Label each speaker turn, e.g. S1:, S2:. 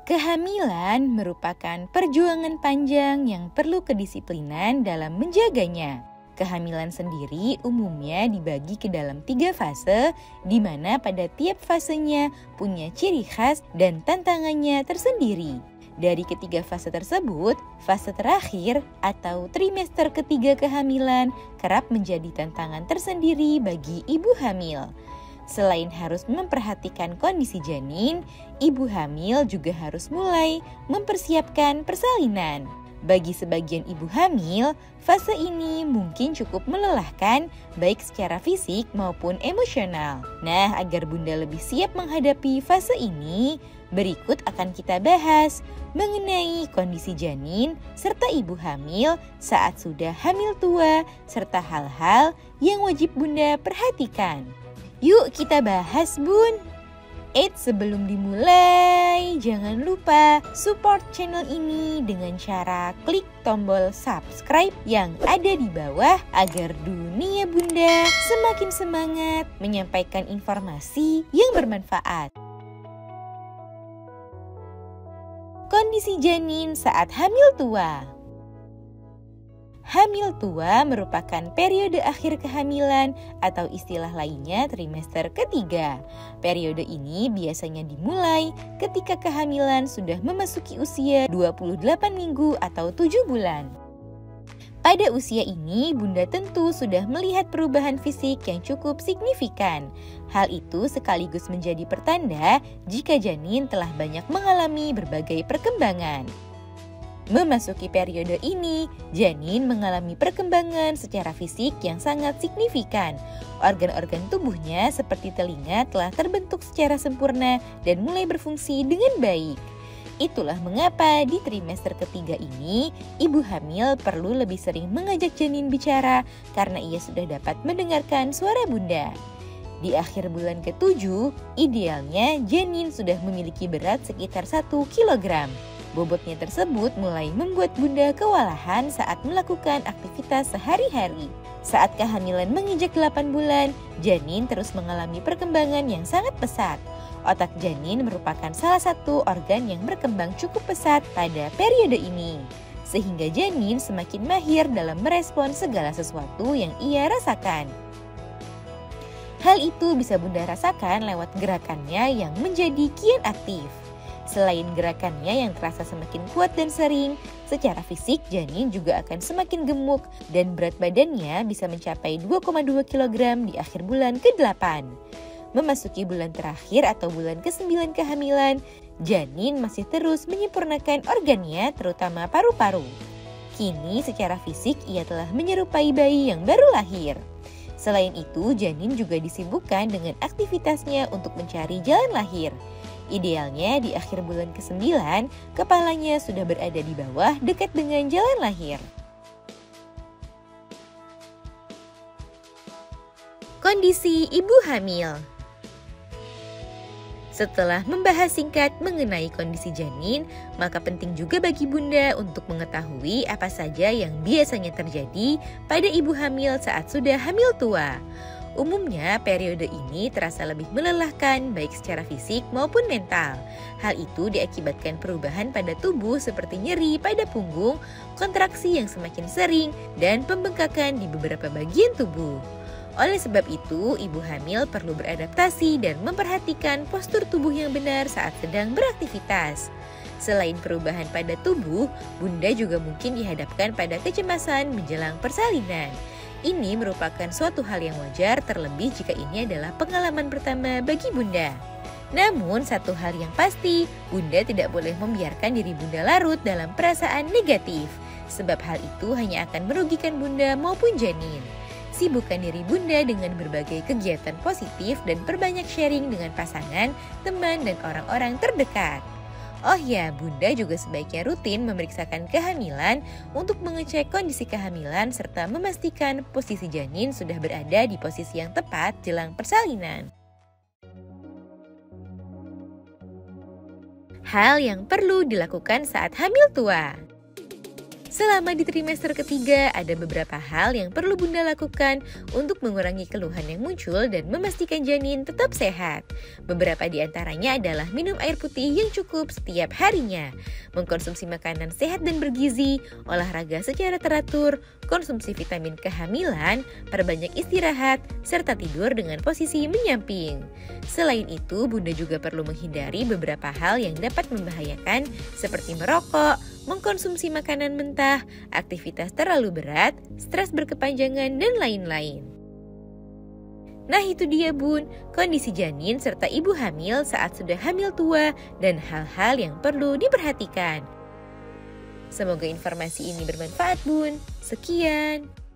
S1: Kehamilan merupakan perjuangan panjang yang perlu kedisiplinan dalam menjaganya. Kehamilan sendiri umumnya dibagi ke dalam 3 fase, di mana pada tiap fasenya punya ciri khas dan tantangannya tersendiri. Dari ketiga fase tersebut, fase terakhir atau trimester ketiga kehamilan kerap menjadi tantangan tersendiri bagi ibu hamil. Selain harus memperhatikan kondisi janin, ibu hamil juga harus mulai mempersiapkan persalinan. Bagi sebagian ibu hamil, fase ini mungkin cukup melelahkan baik secara fisik maupun emosional. Nah, agar Bunda lebih siap menghadapi fase ini, berikut akan kita bahas mengenai kondisi janin serta ibu hamil saat sudah hamil tua serta hal-hal yang wajib Bunda perhatikan. Yuk kita bahas, Bun. Sebelum dimulai, jangan lupa support channel ini dengan cara klik tombol subscribe yang ada di bawah agar dunia Bunda semakin semangat menyampaikan informasi yang bermanfaat. Kondisi janin saat hamil tua. Hamil tua merupakan periode akhir kehamilan atau istilah lainnya trimester ketiga. Periode ini biasanya dimulai ketika kehamilan sudah memasuki usia 28 minggu atau 7 bulan. Pada usia ini, Bunda tentu sudah melihat perubahan fisik yang cukup signifikan. Hal itu sekaligus menjadi pertanda jika janin telah banyak mengalami berbagai perkembangan. Memasuki periode ini, janin mengalami perkembangan secara fisik yang sangat signifikan. Organ-organ tubuhnya seperti telinga telah terbentuk secara sempurna dan mulai berfungsi dengan baik. Itulah mengapa di trimester ketiga ini, ibu hamil perlu lebih sering mengajak janin bicara karena ia sudah dapat mendengarkan suara Bunda. Di akhir bulan ke-7, idealnya janin sudah memiliki berat sekitar 1 kilogram. Bobotnya tersebut mulai membuat Bunda kewalahan saat melakukan aktivitas sehari-hari. Saat kehamilan menginjak 8 bulan, janin terus mengalami perkembangan yang sangat pesat. Otak janin merupakan salah satu organ yang berkembang cukup pesat pada periode ini. Sehingga janin semakin mahir dalam merespon segala sesuatu yang ia rasakan. Hal itu bisa Bunda rasakan lewat gerakannya yang menjadi kian aktif. Selain gerakannya yang terasa semakin kuat dan sering, secara fisik janin juga akan semakin gemuk dan berat badannya bisa mencapai 2,2 kg di akhir bulan ke-8. Memasuki bulan terakhir atau bulan ke-9 kehamilan, janin masih terus menyempurnakan organnya terutama paru-paru. Kini secara fisik ia telah menyerupai bayi yang baru lahir. Selain itu, janin juga disibukkan dengan aktivitasnya untuk mencari jalan lahir. Idealnya di akhir bulan ke-9, kepalanya sudah berada di bawah dekat dengan jalan lahir. Kondisi ibu hamil. Setelah membahas singkat mengenai kondisi janin, maka penting juga bagi Bunda untuk mengetahui apa saja yang biasanya terjadi pada ibu hamil saat sudah hamil tua. Umumnya, periode ini terasa lebih melelahkan baik secara fisik maupun mental. Hal itu diakibatkan perubahan pada tubuh seperti nyeri pada punggung, kontraksi yang semakin sering, dan pembengkakan di beberapa bagian tubuh. Oleh sebab itu, ibu hamil perlu beradaptasi dan memperhatikan postur tubuh yang benar saat sedang beraktivitas. Selain perubahan pada tubuh, Bunda juga mungkin dihadapkan pada kecemasan menjelang persalinan. Ini merupakan suatu hal yang wajar, terlebih jika ini adalah pengalaman pertama bagi Bunda. Namun satu hal yang pasti, Bunda tidak boleh membiarkan diri Bunda larut dalam perasaan negatif, sebab hal itu hanya akan merugikan Bunda maupun janin. Sibukkan diri Bunda dengan berbagai kegiatan positif dan perbanyak sharing dengan pasangan, teman, dan orang-orang terdekat. Oh ya, Bunda juga sebaiknya rutin memeriksakan kehamilan untuk mengecek kondisi kehamilan serta memastikan posisi janin sudah berada di posisi yang tepat jelang persalinan. Hal yang perlu dilakukan saat hamil tua. Selama di trimester ketiga, ada beberapa hal yang perlu Bunda lakukan untuk mengurangi keluhan yang muncul dan memastikan janin tetap sehat. Beberapa di antaranya adalah minum air putih yang cukup setiap harinya, mengkonsumsi makanan sehat dan bergizi, olahraga secara teratur, konsumsi vitamin kehamilan, perbanyak istirahat, serta tidur dengan posisi menyamping. Selain itu, Bunda juga perlu menghindari beberapa hal yang dapat membahayakan seperti merokok, mengkonsumsi makanan mentah, aktivitas terlalu berat, stres berkepanjangan, dan lain-lain. Nah itu dia Bun, kondisi janin serta ibu hamil saat sudah hamil tua dan hal-hal yang perlu diperhatikan. Semoga informasi ini bermanfaat Bun. Sekian.